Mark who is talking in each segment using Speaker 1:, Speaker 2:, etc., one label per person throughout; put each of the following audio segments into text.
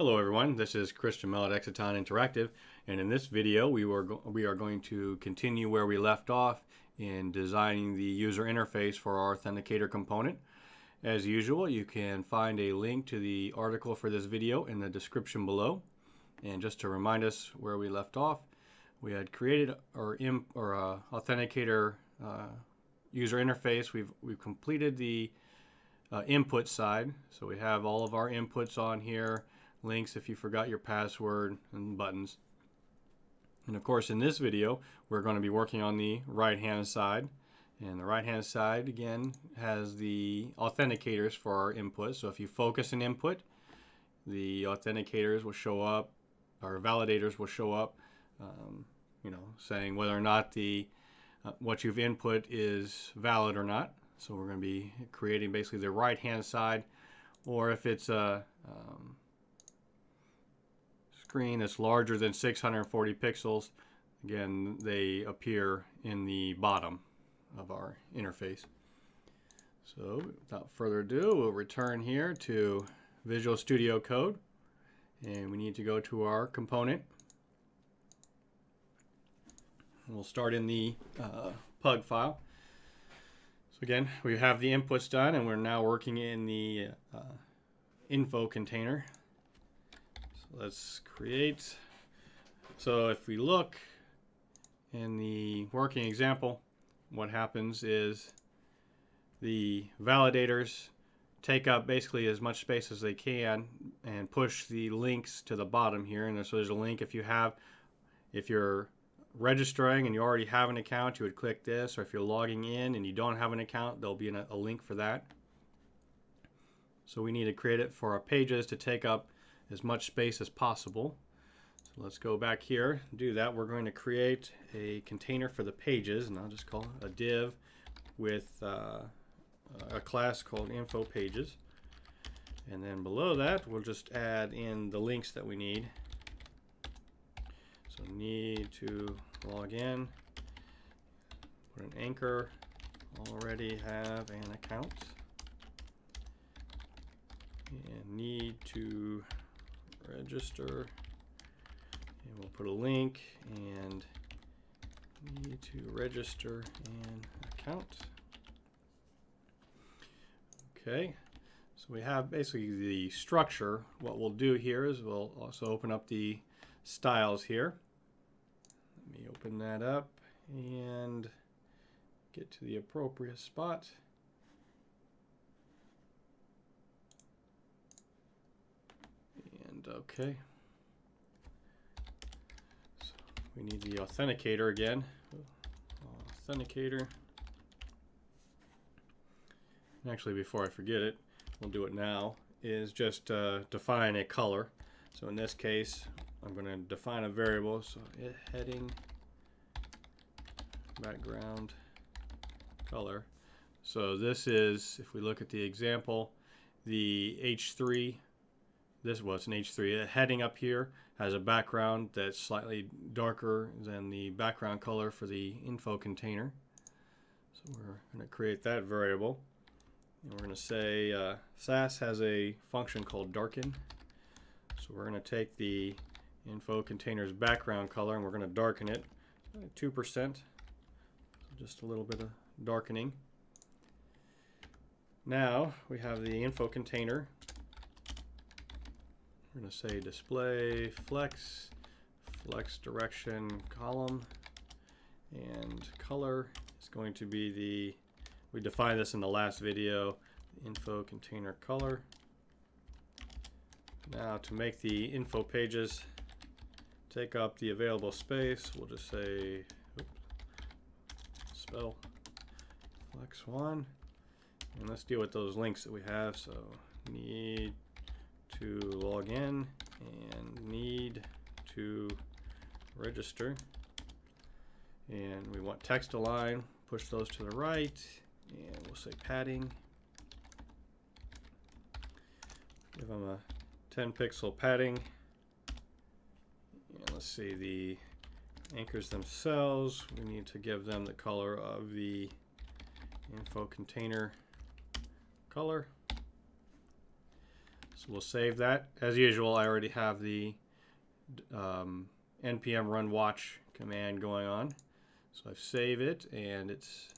Speaker 1: Hello everyone, this is Christian Mel at Exiton Interactive, and in this video we are going to continue where we left off in designing the user interface for our Authenticator component. As usual, you can find a link to the article for this video in the description below. And just to remind us where we left off, we had created our Authenticator user interface. We've completed the input side, so we have all of our inputs on here, links if you forgot your password, and buttons. And of course, in this video we're going to be working on the right hand side, and the right hand side again has the authenticators for our input. So if you focus an input, the authenticators will show up, or validators will show up, saying whether or not the what you've input is valid or not. So we're going to be creating basically the right hand side, or if it's a screen that's larger than 640 pixels, again they appear in the bottom of our interface. So without further ado, we'll return here to Visual Studio Code, and we need to go to our component. We'll start in the PUG file. So again, we have the inputs done, and we're now working in the info container. So let's create. So if we look in the working example, what happens is the validators take up basically as much space as they can and push the links to the bottom here. And so there's a link if you're registering and you already have an account, you would click this, or if you're logging in and you don't have an account, there'll be a link for that. So we need to create it for our pages to take up as much space as possible. So let's go back here and do that. We're going to create a container for the pages, and I'll just call it a div with a class called info pages. And then below that, we'll just add in the links that we need. So need to log in, put an anchor, already have an account, and need to register, and we'll put a link, and need to register an account. Okay, so we have basically the structure. What we'll do here is we'll also open up the styles here. Let me open that up and get to the appropriate spot. And okay. So we need the authenticator again. Authenticator. And actually, before I forget it, we'll do it now, is just define a color. So in this case, I'm going to define a variable, so heading background color. So this is, if we look at the example, the H3, this was an H3. Heading up here has a background that's slightly darker than the background color for the info container. So we're going to create that variable. And we're going to say SAS has a function called darken. So we're going to take the info container's background color and we're going to darken it 2%, just a little bit of darkening. Now we have the info container. We're going to say display flex direction column, and color is going to be we defined this in the last video, info container color. Now to make the info pages take up the available space, we'll just say spell flex1, and let's deal with those links that we have. So need to log in and need to register, and we want text align, push those to the right, and we'll say padding, give them a 10 pixel padding. And let's see, the anchors themselves, we need to give them the color of the info container color. So we'll save that. As usual, I already have the npm run watch command going on. So I save it, and it's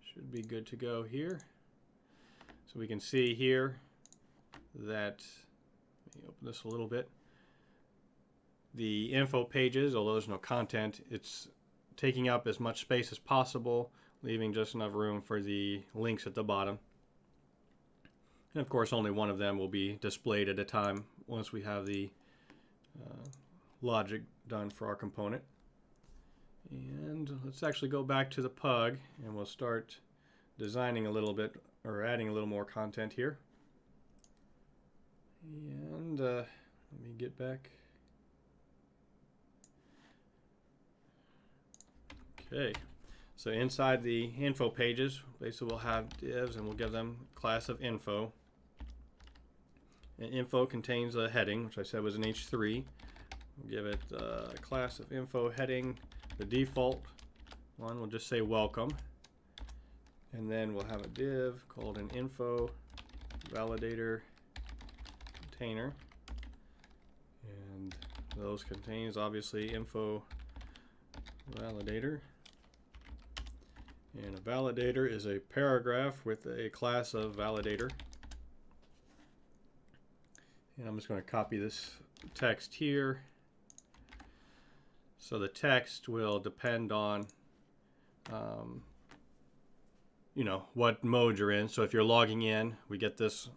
Speaker 1: should be good to go here. So we can see here that, let me open this a little bit, the info pages, although there's no content, it's taking up as much space as possible, leaving just enough room for the links at the bottom. And of course, only one of them will be displayed at a time once we have the logic done for our component. And let's actually go back to the pug, and we'll start designing a little bit, or adding a little more content here. And let me get back. Okay, so inside the info pages, basically we'll have divs, and we'll give them class of info. And info contains a heading, which I said was an H3. We'll give it a class of info heading. The default one will just say welcome. And then we'll have a div called an info validator container. And those contains obviously info validator. And a validator is a paragraph with a class of validator. And I'm just going to copy this text here. So the text will depend on what mode you're in. So if you're logging in, we get this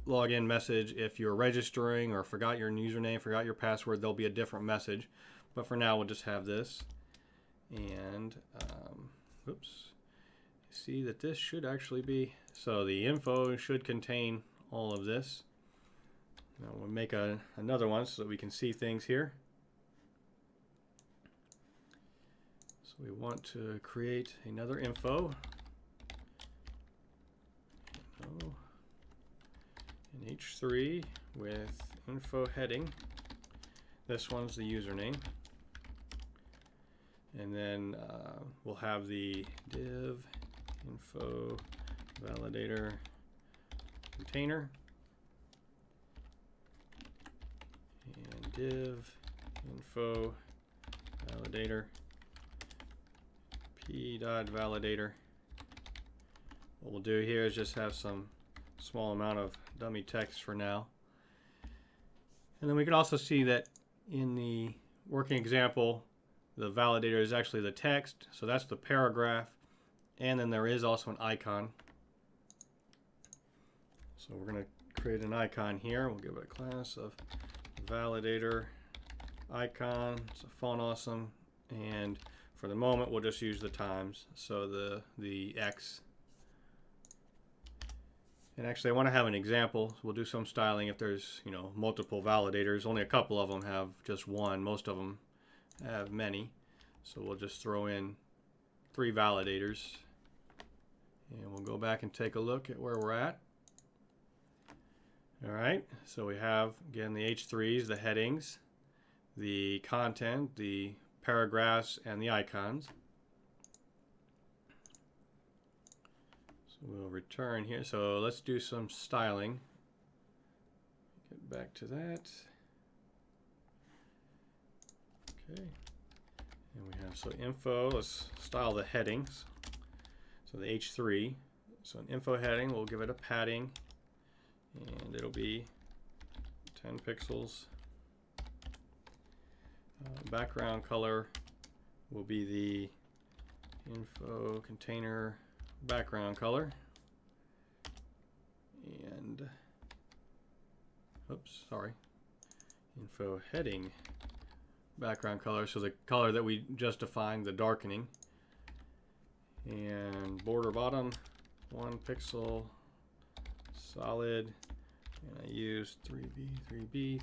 Speaker 1: login message. If you're registering or forgot your username, forgot your password, there'll be a different message. But for now, we'll just have this. And oops, see that this should actually be, so the info should contain all of this. Now we'll make another one so that we can see things here. So we want to create another info. An H3 with info heading. This one's the username. And then we'll have the div info validator container. And div info validator p.validator. What we'll do here is just have some small amount of dummy text for now. And then we can also see that in the working example, the validator is actually the text, so that's the paragraph, and then there is also an icon. So we're going to create an icon here. We'll give it a class of validator icon. It's a font awesome, and for the moment we'll just use the times, so the X. And actually I want to have an example. So we'll do some styling if there's multiple validators. Only a couple of them have just one. Most of them have many. So we'll just throw in 3 validators. And we'll go back and take a look at where we're at. Alright, so we have again the H3s, the headings, the content, the paragraphs, and the icons. We'll return here. So let's do some styling. Get back to that. Okay. And we have, so info, let's style the headings. So the H3. So an info heading, we'll give it a padding. And it'll be 10 pixels. Background color will be the info container background color, and info heading background color, so the color that we just defined, the darkening. And border bottom 1 pixel solid, and I use 3B,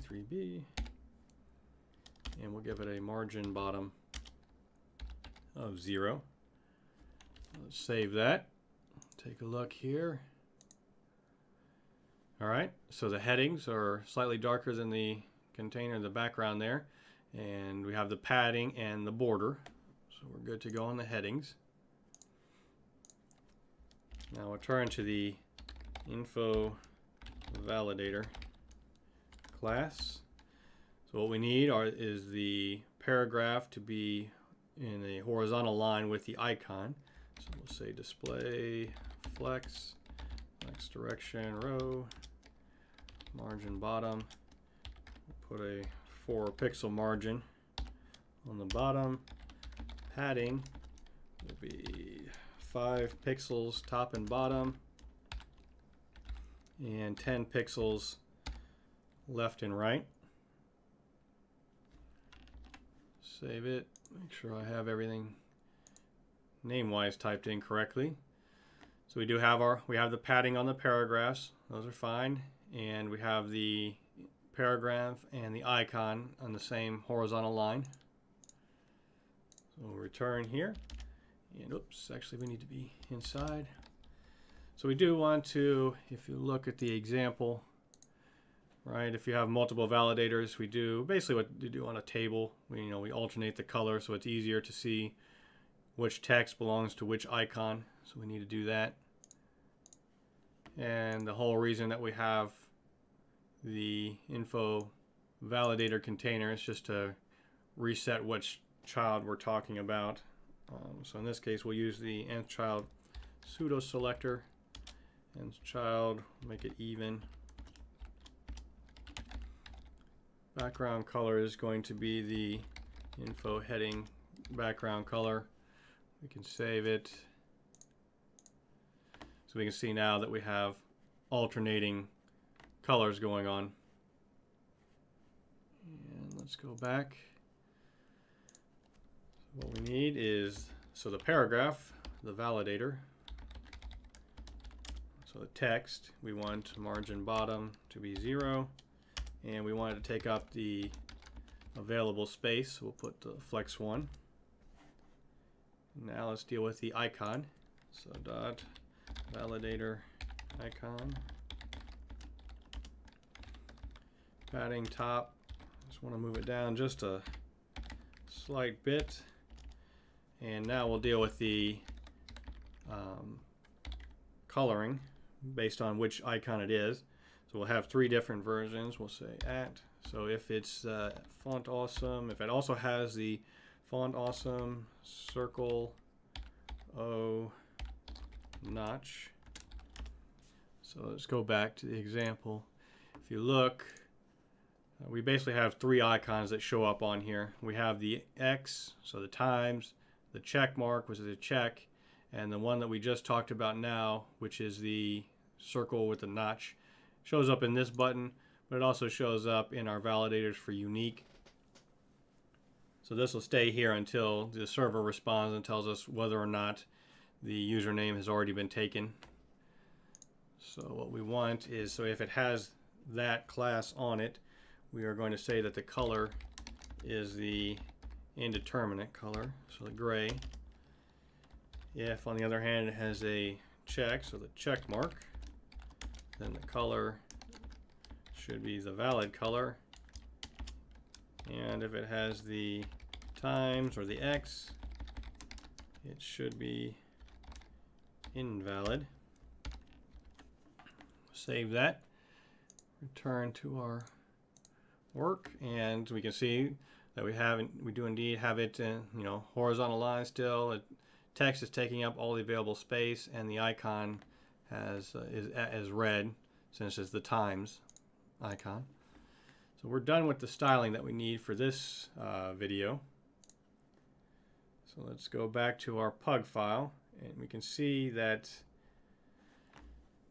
Speaker 1: and we'll give it a margin bottom of 0. Let's save that. Take a look here. Alright, so the headings are slightly darker than the container, the background there. And we have the padding and the border. So we're good to go on the headings. Now we'll turn to the info validator class. So what we need is the paragraph to be in a horizontal line with the icon. So we'll say display flex direction row, margin bottom. We'll put a 4 pixel margin on the bottom. Padding will be 5 pixels top and bottom, and 10 pixels left and right. Save it. Make sure I have everything name-wise typed in correctly. So we do have the padding on the paragraphs. Those are fine, and we have the paragraph and the icon on the same horizontal line. So we'll return here, and oops, actually we need to be inside. So we do want to, if you look at the example, right, if you have multiple validators, we do basically what you do on a table. We alternate the color so it's easier to see which text belongs to which icon. So we need to do that. And the whole reason that we have the info validator container is just to reset which child we're talking about. So in this case, we'll use the nth child pseudo selector. Nth child, make it even. Background color is going to be the info heading background color. We can save it. So we can see now that we have alternating colors going on. And let's go back. What we need is, so the paragraph, the validator. So the text, we want margin bottom to be 0. And we want it to take up the available space. So we'll put the flex 1. Now let's deal with the icon. So dot validator icon. Padding top. Just want to move it down just a slight bit. And now we'll deal with the coloring based on which icon it is. So we'll have 3 different versions. We'll say at. So if it's font awesome, if it also has the font awesome circle O notch. So let's go back to the example. If you look, we basically have 3 icons that show up on here. We have the X, so the times, the check mark, which is a check, and the one that we just talked about now, which is the circle with the notch, shows up in this button, but it also shows up in our validators for unique. So this will stay here until the server responds and tells us whether or not the username has already been taken. So what we want is, so if it has that class on it, we are going to say that the color is the indeterminate color, so the gray. If on the other hand it has a check, so the check mark, then the color should be the valid color. And if it has the times or the X, it should be invalid. Save that, return to our work, and we can see that we do indeed have it in, horizontal line still. Text is taking up all the available space, and the icon is red since it's the times icon. So we're done with the styling that we need for this video. So let's go back to our pug file, and we can see that,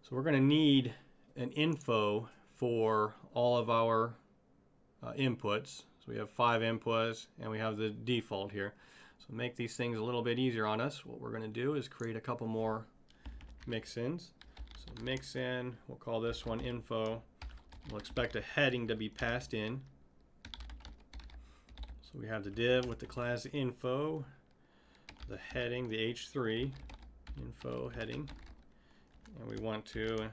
Speaker 1: so we're going to need an info for all of our inputs. So we have 5 inputs, and we have the default here. So to make these things a little bit easier on us, what we're going to do is create a couple more mix-ins. So mix-in, we'll call this one info. We'll expect a heading to be passed in. So we have the div with the class info, the heading, the h3, info heading, and we want to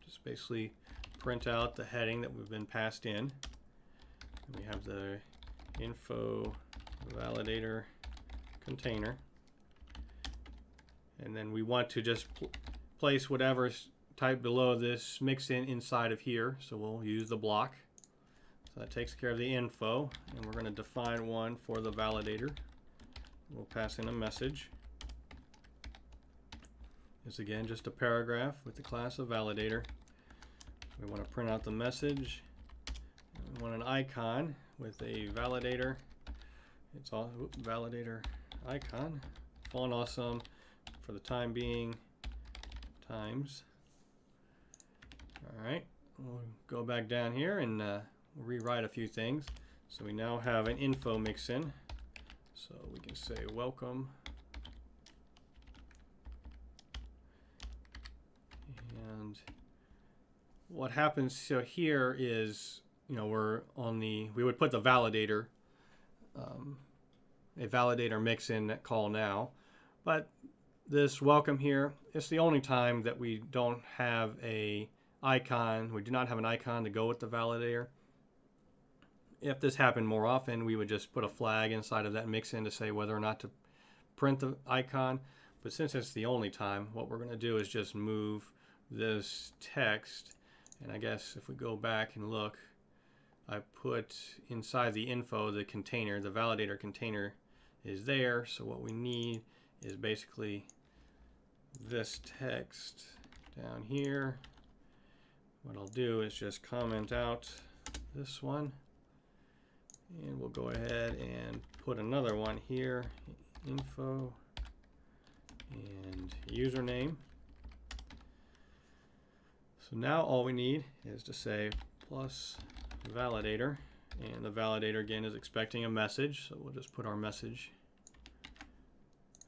Speaker 1: just basically print out the heading that we've been passed in. And we have the info validator container, and then we want to just place whatever type below this mixin inside of here, so we'll use the block. So that takes care of the info, and we're going to define one for the validator. We'll pass in a message. It's again just a paragraph with the class of validator. We want to print out the message. We want an icon with a validator. It's all validator icon. Font awesome for the time being times. All right, we'll go back down here and rewrite a few things. So we now have an info mixin. So we can say welcome. And what happens so here is, you know, we would put the validator, a validator mixin call now, but this welcome here, it's the only time that we don't have a icon. We do not have an icon to go with the validator. If this happened more often, we would just put a flag inside of that mixin to say whether or not to print the icon. But since it's the only time, what we're going to do is just move this text. And I guess if we go back and look, I put inside the info the container, the validator container is there. So what we need is basically this text down here. What I'll do is just comment out this one. And we'll go ahead and put another one here, info and username. So now all we need is to say plus validator, and the validator again is expecting a message, so we'll just put our message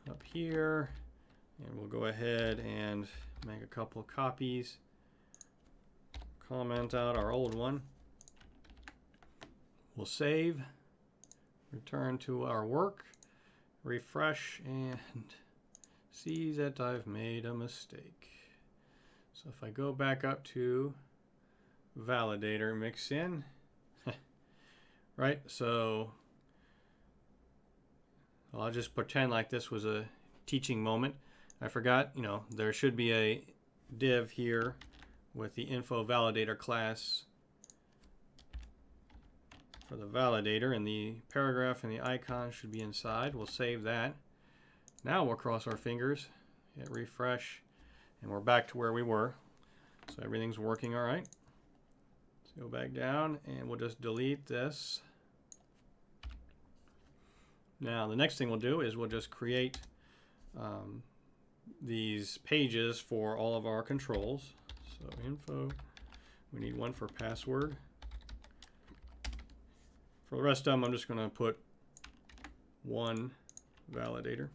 Speaker 1: up here, and we'll go ahead and make a couple of copies, comment out our old one. We'll save, return to our work, refresh, and see that I've made a mistake. So if I go back up to validator mixin, right, so I'll just pretend like this was a teaching moment. I forgot, you know, there should be a div here with the info validator class for the validator, and the paragraph and the icon should be inside. We'll save that. Now we'll cross our fingers, hit refresh, and we're back to where we were. So everything's working all right. Let's go back down and we'll just delete this. Now the next thing we'll do is we'll just create these pages for all of our controls. So info, we need one for password. For the rest of them, I'm just going to put one validator.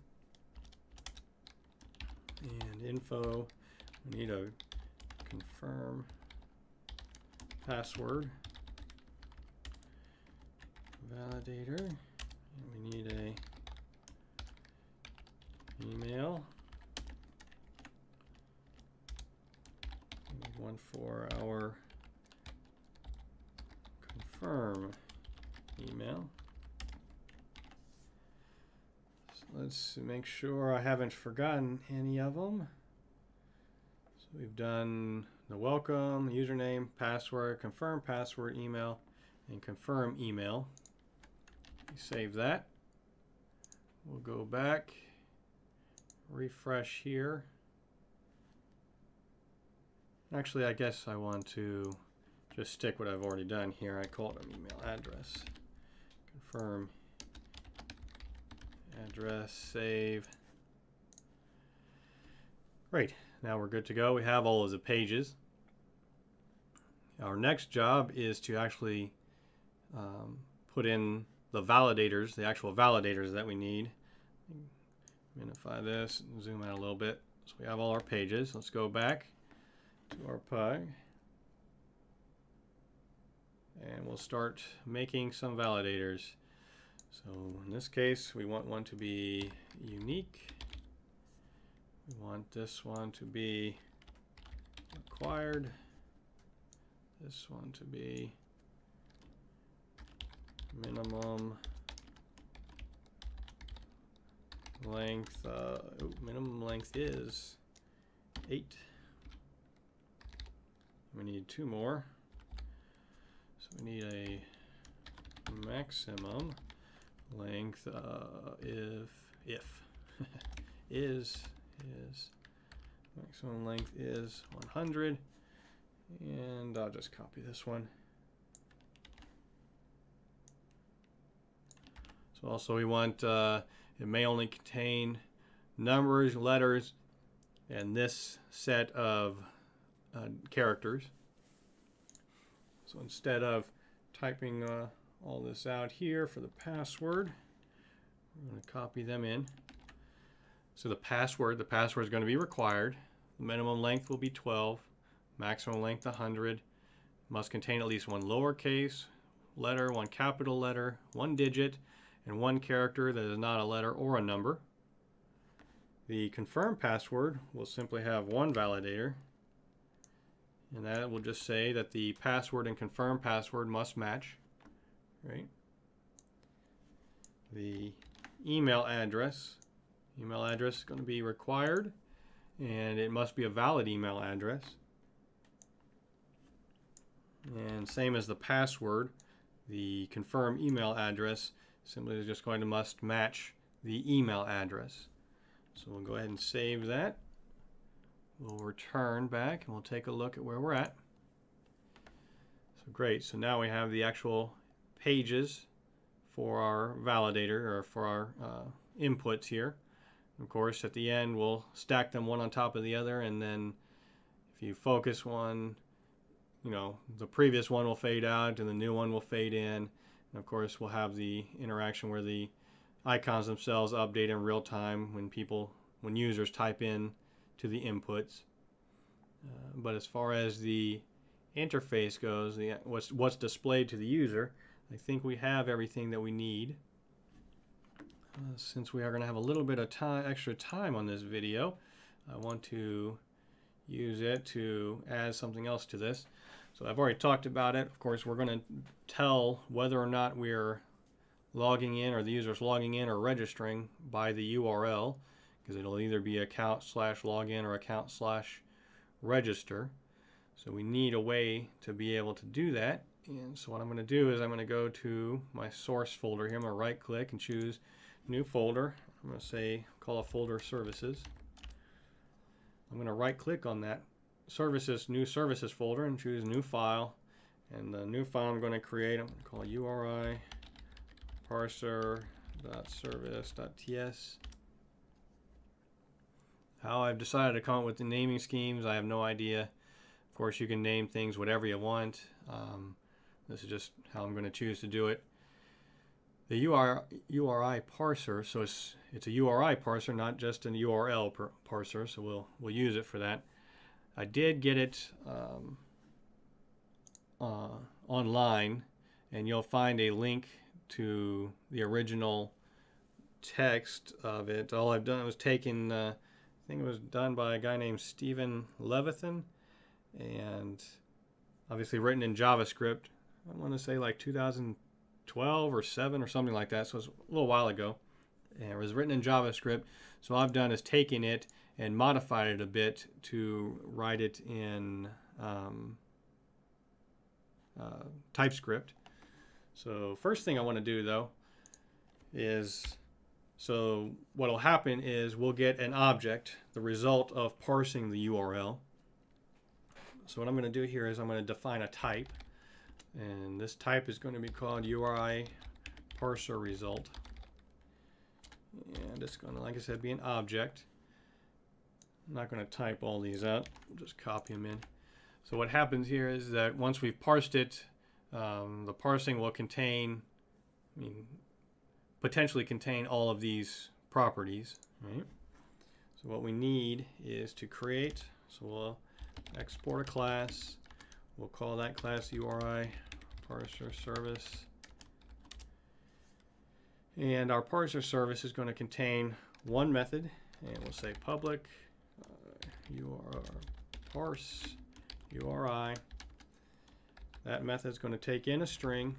Speaker 1: And info, we need a confirm password. Validator, and we need a email. We need one for our confirm email. So let's make sure I haven't forgotten any of them. So we've done the welcome, username, password, confirm password, email, and confirm email. We save that. We'll go back, refresh here. Actually, I guess I want to just stick what I've already done here. I called an email address. Confirm address, save. Great, now we're good to go. We have all of the pages. Our next job is to actually put in the validators, the actual validators that we need. Minify this and zoom out a little bit. So we have all our pages. Let's go back to our pug. And we'll start making some validators. So in this case, we want one to be unique. We want this one to be required. This one to be minimum length. Minimum length is 8. We need two more. So we need a maximum length if is maximum length is 100, and I'll just copy this one. So also we want it may only contain numbers, letters, and this set of characters. So instead of typing all this out here for the password, we're going to copy them in. So the password is going to be required. The minimum length will be 12, maximum length 100. Must contain at least one lowercase letter, one capital letter, one digit, and one character that is not a letter or a number. The confirm password will simply have one validator, and that will just say that the password and confirm password must match, right? The email address is going to be required, and it must be a valid email address. And same as the password, the confirm email address simply is just going to must match the email address. So we'll go ahead and save that. We'll return back and we'll take a look at where we're at. So great, so now we have the actual pages for our validator, or for our inputs here. Of course, at the end we'll stack them one on top of the other, and then if you focus one, you know, the previous one will fade out and the new one will fade in. And of course we'll have the interaction where the icons themselves update in real time when users type in to the inputs. But as far as the interface goes, what's displayed to the user, I think we have everything that we need. Since we are going to have a little bit of extra time on this video, I want to use it to add something else to this. So I've already talked about it. Of course, we're going to tell whether or not we're logging in, or the user's logging in or registering by the URL, because it'll either be account/login or account/register. So we need a way to be able to do that. And so what I'm going to do is I'm going to go to my source folder here. I'm going to right click and choose new folder. I'm going to call a folder services. I'm going to right click on that new services folder and choose new file. And the new file I'm going to create, I'm going to call URI parser.service.ts. How I've decided to come up with the naming schemes, I have no idea. Of course, you can name things whatever you want. This is just how I'm going to choose to do it. The URI parser, so it's a URI parser, not just an URL parser, so we'll use it for that. I did get it online, and you'll find a link to the original text of it. All I've done was taken, I think it was done by a guy named Stephen Levithan, and obviously written in JavaScript. I want to say like 2012 or 7 or something like that, so it's a little while ago. And it was written in JavaScript. So all I've done is taken it and modified it a bit to write it in TypeScript. So first thing I want to do though is, so what will happen is we'll get an object, the result of parsing the URL. So what I'm going to do here is I'm going to define a type, and this type is going to be called URI parser result, and it's going to, like I said, be an object. I'm not going to type all these out, we'll just copy them in. So what happens here is that once we've parsed it, the parsing will potentially contain all of these properties, right? So what we need is to create, so we'll export a class. We'll call that class URI parser service. And our parser service is going to contain one method, and we'll say public parse URI. That method is going to take in a string,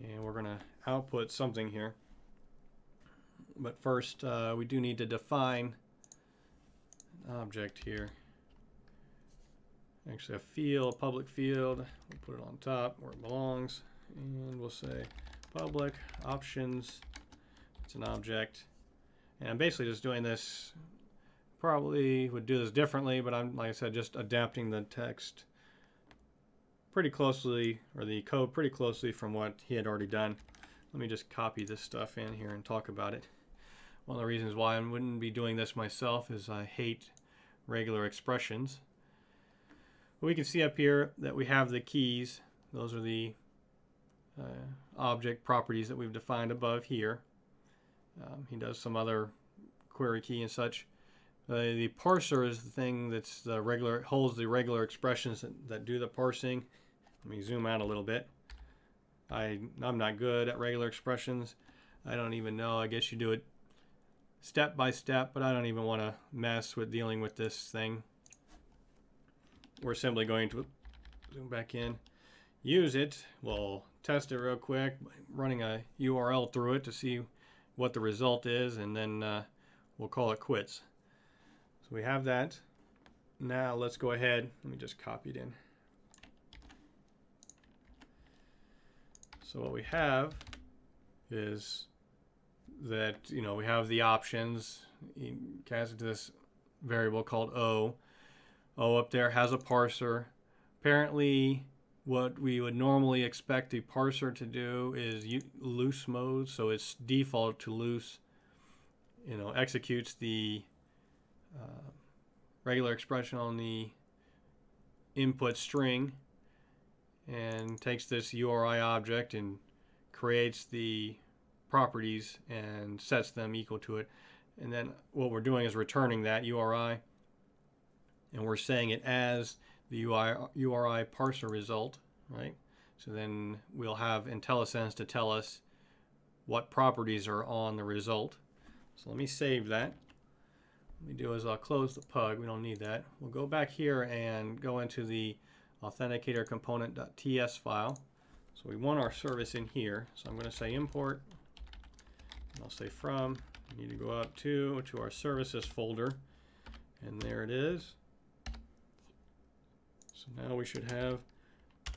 Speaker 1: and we're going to output something here. But first, we do need to define object here. Actually, a field, public field. We'll put it on top where it belongs, and we'll say public options. It's an object, and I'm basically just doing this. Probably would do this differently, but I'm, like I said, just adapting the text pretty closely, or the code pretty closely from what he had already done. Let me just copy this stuff in here and talk about it. One of the reasons why I wouldn't be doing this myself is I hate regular expressions. But we can see up here that we have the keys. Those are the object properties that we've defined above here. He does some other query key and such. The parser is the thing that's the regular, holds the regular expressions that do the parsing. Let me zoom out a little bit. I'm not good at regular expressions. I don't even know. I guess you do it step by step, but I don't even want to mess with dealing with this thing. We're simply going to zoom back in, use it. We'll test it real quick, running a URL through it to see what the result is, and then we'll call it quits. So we have that. Now let's go ahead. Let me just copy it in. So what we have is that, we have the options. You cast it to this variable called O. O up there has a parser. Apparently, what we would normally expect the parser to do is loose mode, so it's default to loose. Executes the regular expression on the input string and takes this URI object and creates the properties and sets them equal to it. And then what we're doing is returning that URI, and we're saying it as the URI parser result, right? So then we'll have IntelliSense to tell us what properties are on the result. So let me save that. What we do is I'll close the pug. We don't need that. We'll go back here and go into the Authenticator component.ts file. So we want our service in here. So I'm going to say import. And I'll say from. We need to go up to our services folder. And there it is. So now we should have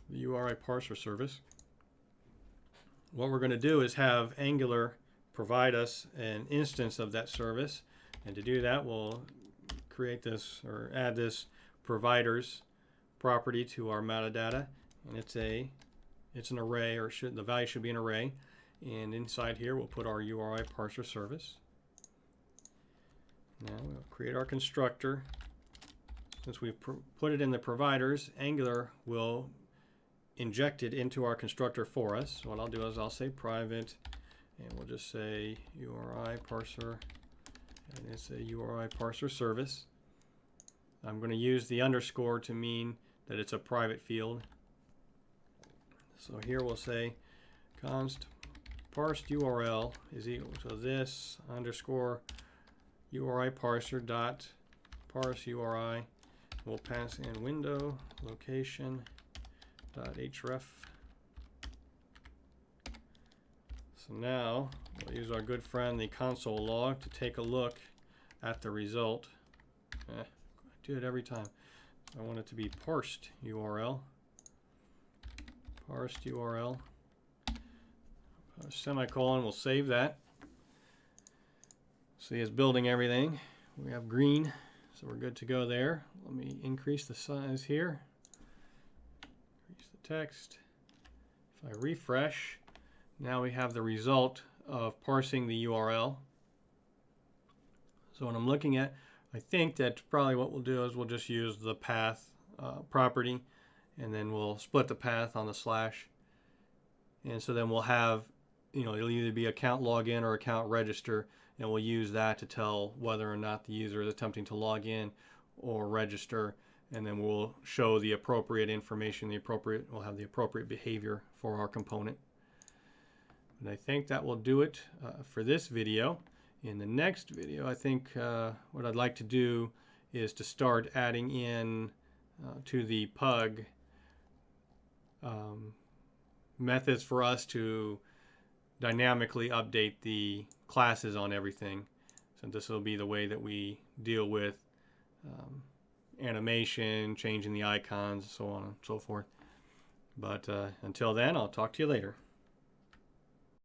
Speaker 1: the URI parser service. What we're going to do is have Angular provide us an instance of that service. And to do that, we'll create this or add this providers property to our metadata, and it's an array, or the value should be an array. And inside here, we'll put our URI parser service. Now we'll create our constructor. Since we've put it in the providers, Angular will inject it into our constructor for us. So what I'll do is I'll say private, and we'll just say URI parser, and it's a URI parser service. I'm going to use the underscore to mean that it's a private field. So here we'll say const parsed URL is equal to this underscore URI parser dot parse URI. We'll pass in window location dot href. So now we'll use our good friend the console log to take a look at the result. I do it every time. I want it to be parsed URL. Parsed URL. Semicolon, we'll save that. See, it's building everything. We have green, so we're good to go there. Let me increase the size here. Increase the text. If I refresh, now we have the result of parsing the URL. So when I'm looking at, I think that probably what we'll do is we'll just use the path property, and then we'll split the path on the slash. And so then we'll have, it'll either be account login or account register, and we'll use that to tell whether or not the user is attempting to log in or register, and then we'll show the appropriate information, we'll have the appropriate behavior for our component. And I think that will do it for this video. In the next video, I think what I'd like to do is to start adding in to the pug methods for us to dynamically update the classes on everything. So this will be the way that we deal with animation, changing the icons, so on and so forth. But until then, I'll talk to you later.